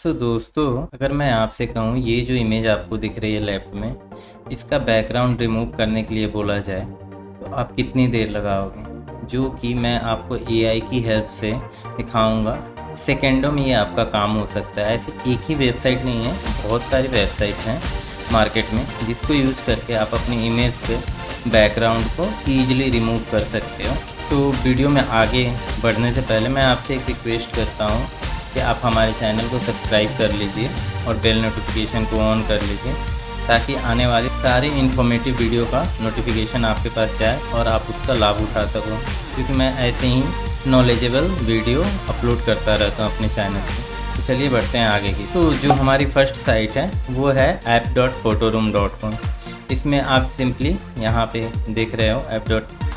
दोस्तों, अगर मैं आपसे कहूँ ये जो इमेज आपको दिख रही है लेफ्ट में, इसका बैकग्राउंड रिमूव करने के लिए बोला जाए तो आप कितनी देर लगाओगे? जो कि मैं आपको एआई की हेल्प से दिखाऊंगा। सेकेंडों में ये आपका काम हो सकता है। ऐसी एक ही वेबसाइट नहीं है, बहुत सारी वेबसाइट हैं मार्केट में जिसको यूज़ करके आप अपनी इमेज के बैकग्राउंड को ईजिली रिमूव कर सकते हो। तो वीडियो में आगे बढ़ने से पहले मैं आपसे एक रिक्वेस्ट करता हूँ कि आप हमारे चैनल को सब्सक्राइब कर लीजिए और बेल नोटिफिकेशन को ऑन कर लीजिए ताकि आने वाले सारे इन्फॉर्मेटिव वीडियो का नोटिफिकेशन आपके पास जाए और आप उसका लाभ उठा सको, क्योंकि मैं ऐसे ही नॉलेजेबल वीडियो अपलोड करता रहता हूँ अपने चैनल पर। तो चलिए बढ़ते हैं आगे की। तो जो हमारी फर्स्ट साइट है वो है app.photoroom.com। इसमें आप सिंपली यहाँ पे देख रहे हो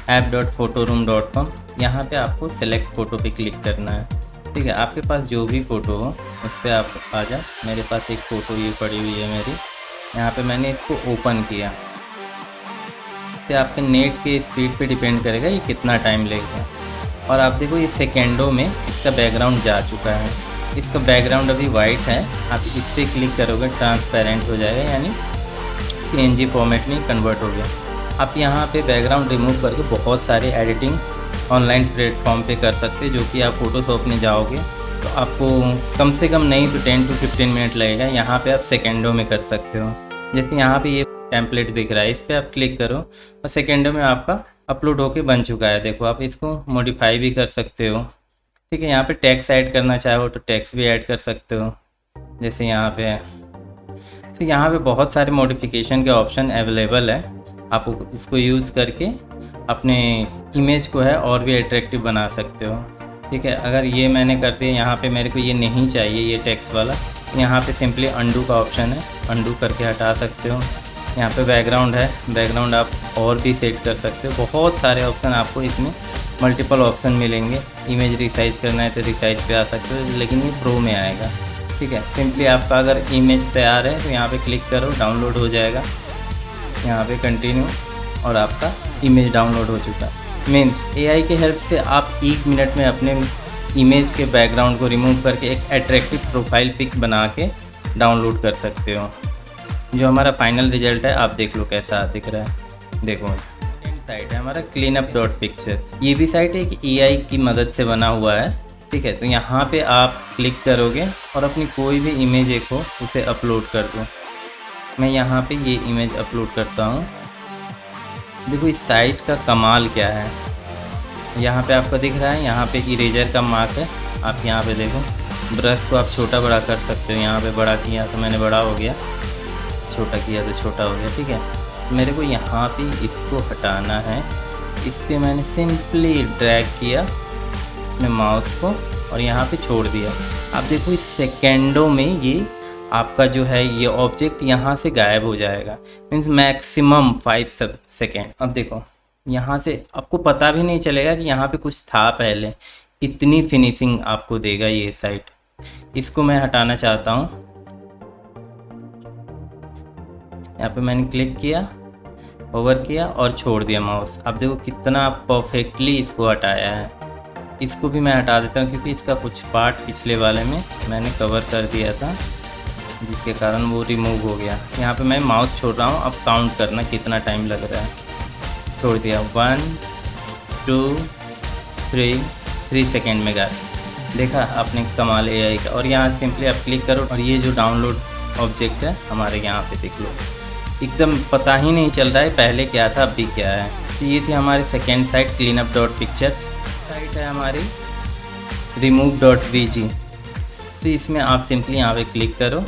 app.photoroom.com। यहाँ पे आपको सेलेक्ट फ़ोटो पे क्लिक करना है। ठीक है, आपके पास जो भी फ़ोटो हो उस पर आप आ जाओ। मेरे पास एक फ़ोटो ये पड़ी हुई है मेरी, यहाँ पे मैंने इसको ओपन किया। तो आपके नेट के स्पीड पे डिपेंड करेगा ये कितना टाइम लेगा। और आप देखो ये सेकेंडों में इसका बैकग्राउंड जा चुका है। इसका बैकग्राउंड अभी वाइट है, आप इस पर क्लिक करोगे ट्रांसपेरेंट हो जाएगा, यानी PNG फॉर्मेट में कन्वर्ट हो गया। आप यहाँ पे बैकग्राउंड रिमूव करके बहुत सारे एडिटिंग ऑनलाइन प्लेटफॉर्म पे कर सकते हैं, जो कि आप फ़ोटोशॉप में जाओगे तो आपको कम से कम नहीं तो 10 to 15 मिनट लगेगा। यहाँ पे आप सेकेंडों में कर सकते हो। जैसे यहाँ पे ये टेम्पलेट दिख रहा है, इस पर आप क्लिक करो और सेकेंडों में आपका अपलोड होके बन चुका है। देखो, आप इसको मॉडिफाई भी कर सकते हो। ठीक है, यहाँ पे टेक्स्ट ऐड करना चाहो तो टेक्स्ट भी ऐड कर सकते हो, जैसे यहाँ पे है। तो यहाँ पे बहुत सारे मॉडिफिकेशन के ऑप्शन अवेलेबल है। आप इसको यूज़ करके अपने इमेज को है और भी अट्रैक्टिव बना सकते हो। ठीक है, अगर ये मैंने कर दिया, यहाँ पे मेरे को ये नहीं चाहिए ये टेक्स्ट वाला, यहाँ पे सिंपली अंडू का ऑप्शन है, अंडू करके हटा सकते हो। यहाँ पे बैकग्राउंड है, बैकग्राउंड आप और भी सेट कर सकते हो। बहुत सारे ऑप्शन आपको इसमें मल्टीपल ऑप्शन मिलेंगे। इमेज रिसाइज करना है तो रिसाइज पे आ सकते हो, लेकिन ये प्रो में आएगा। ठीक है, सिंपली आपका अगर इमेज तैयार है तो यहाँ पे क्लिक करो, डाउनलोड हो जाएगा। यहाँ पे कंटिन्यू और आपका इमेज डाउनलोड हो चुका है। मीन्स एआई के हेल्प से आप 1 मिनट में अपने इमेज के बैकग्राउंड को रिमूव करके एक अट्रैक्टिव प्रोफाइल पिक बना के डाउनलोड कर सकते हो। जो हमारा फाइनल रिजल्ट है आप देख लो कैसा दिख रहा है। देखो, साइट है हमारा cleanup.pictures। ये भी साइट एक एआई की मदद से बना हुआ है। ठीक है, तो यहाँ पे आप क्लिक करोगे और अपनी कोई भी इमेज एक हो उसे अपलोड कर दो। मैं यहाँ पे ये इमेज अपलोड करता हूँ। देखो इस साइट का कमाल क्या है, यहाँ पे आपको दिख रहा है, यहाँ पे इरेजर का मार्क है। आप यहाँ पे देखो, ब्रश को आप छोटा बड़ा कर सकते हो। यहाँ पे बड़ा किया तो मैंने बड़ा हो गया, छोटा किया तो छोटा हो गया। ठीक है, मेरे को यहाँ पे इसको हटाना है। इस पर मैंने सिंपली ड्रैग किया अपने माउस को और यहाँ पे छोड़ दिया। आप देखो इस सेकेंडों में ये आपका जो है ये ऑब्जेक्ट यहाँ से गायब हो जाएगा। Means maximum 5 second. अब देखो यहाँ से आपको पता भी नहीं चलेगा कि यहाँ पे कुछ था पहले। इतनी फिनिशिंग आपको देगा ये साइट। इसको मैं हटाना चाहता हूँ। यहाँ पे मैंने क्लिक किया, ओवर किया और छोड़ दिया माउस। अब देखो कितना परफेक्टली इसको हटाया है। इसको भी मैं हटा देता हूँ क्योंकि इसका कुछ पार्ट पिछले वाले में मैंने कवर कर दिया था, जिसके कारण वो रिमूव हो गया। यहाँ पे मैं माउस छोड़ रहा हूँ, अब काउंट करना कितना टाइम लग रहा है। छोड़ दिया, 1 2 3 सेकेंड में गायब। देखा आपने कमाल एआई का। और यहाँ सिंपली आप क्लिक करो और ये जो डाउनलोड ऑब्जेक्ट है हमारे यहाँ पे देख लो, एकदम पता ही नहीं चल रहा है पहले क्या था अभी क्या है। तो ये थी हमारी सेकेंड साइट cleanup.pictures। साइट है हमारी remove.vg। तो इसमें आप सिंपली यहाँ पे क्लिक करो,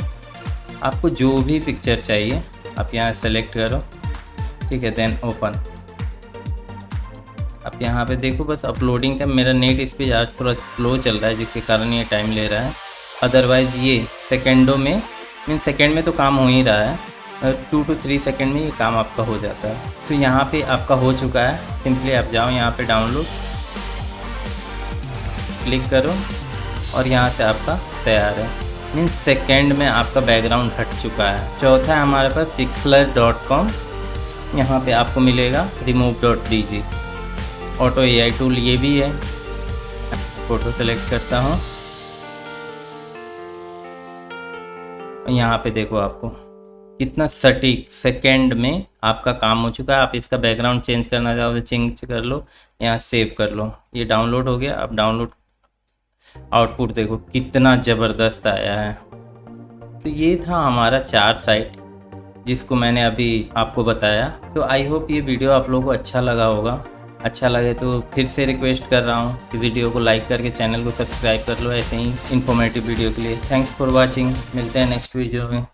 आपको जो भी पिक्चर चाहिए आप यहाँ सेलेक्ट करो। ठीक है, देन ओपन। आप यहाँ पे देखो बस अपलोडिंग का मेरा नेट इस पर आज थोड़ा स्लो चल रहा है, जिसके कारण ये टाइम ले रहा है। अदरवाइज ये सेकेंडों में, मीन सेकेंड में तो काम हो ही रहा है, 2 to 3 सेकेंड में ये काम आपका हो जाता है। तो यहाँ पे आपका हो चुका है। सिंपली आप जाओ यहाँ पे डाउनलोड, क्लिक करो और यहाँ से आपका तैयार है। मीन्स सेकेंड में आपका बैकग्राउंड हट चुका है। चौथा है हमारे पास pixlr.com। यहाँ पे आपको मिलेगा remove.vg। ऑटो एआई टूल ये भी है। फ़ोटो सेलेक्ट करता हूँ, यहाँ पे देखो आपको कितना सटीक सेकंड में आपका काम हो चुका है। आप इसका बैकग्राउंड चेंज करना चाहो तो चेंज कर लो, यहाँ सेव कर लो। ये डाउनलोड हो गया। अब डाउनलोड आउटपुट देखो कितना ज़बरदस्त आया है। तो ये था हमारा 4 साइट जिसको मैंने अभी आपको बताया। तो आई होप ये वीडियो आप लोगों को अच्छा लगा होगा। अच्छा लगे तो फिर से रिक्वेस्ट कर रहा हूँ कि वीडियो को लाइक करके चैनल को सब्सक्राइब कर लो ऐसे ही इन्फॉर्मेटिव वीडियो के लिए। Thanks for watching. मिलते हैं नेक्स्ट वीडियो में।